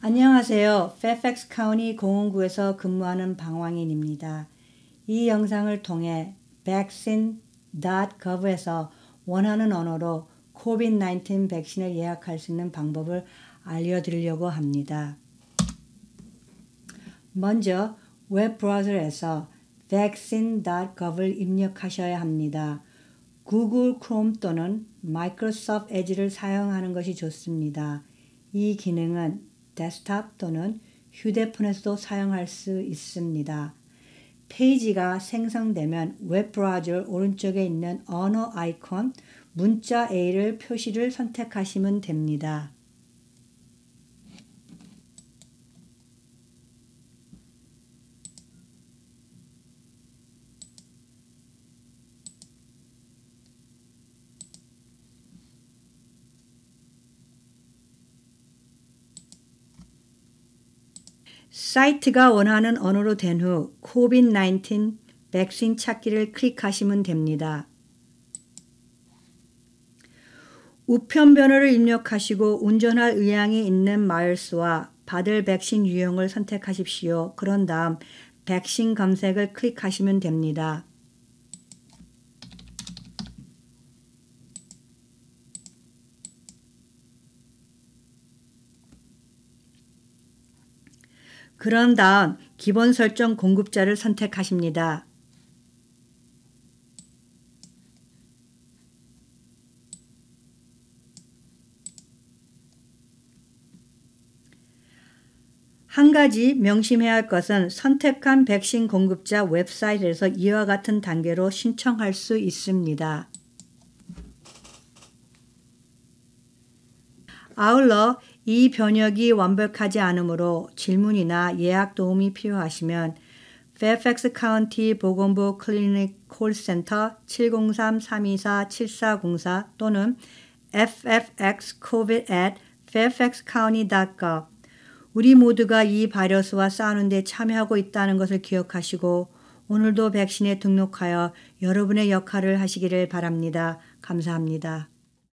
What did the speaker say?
안녕하세요. 페어팩스 카운티 공원구에서 근무하는 방황인입니다. 이 영상을 통해 vaccine.gov에서 원하는 언어로 COVID-19 백신을 예약할 수 있는 방법을 알려드리려고 합니다. 먼저 웹 브라우저에서 vaccine.gov을 입력하셔야 합니다. 구글 크롬 또는 마이크로소프트 에지를 사용하는 것이 좋습니다. 이 기능은 데스크탑 또는 휴대폰에서도 사용할 수 있습니다. 페이지가 생성되면 웹 브라우저 오른쪽에 있는 언어 아이콘 문자 A를 표시를 선택하시면 됩니다. 사이트가 원하는 언어로 된 후 COVID-19 백신 찾기를 클릭하시면 됩니다. 우편 번호를 입력하시고 운전할 의향이 있는 마일스와 받을 백신 유형을 선택하십시오. 그런 다음 백신 검색을 클릭하시면 됩니다. 그런 다음 기본 설정 공급자를 선택하십니다. 한 가지 명심해야 할 것은 선택한 백신 공급자 웹사이트에서 이와 같은 단계로 신청할 수 있습니다. 아울러 이 번역이 완벽하지 않으므로 질문이나 예약 도움이 필요하시면 페어팩스 카운티 보건부 클리닉 콜센터 703-324-7404 또는 ffxcovid@fairfaxcounty.gov 우리 모두가 이 바이러스와 싸우는 데 참여하고 있다는 것을 기억하시고 오늘도 백신에 등록하여 여러분의 역할을 하시기를 바랍니다. 감사합니다.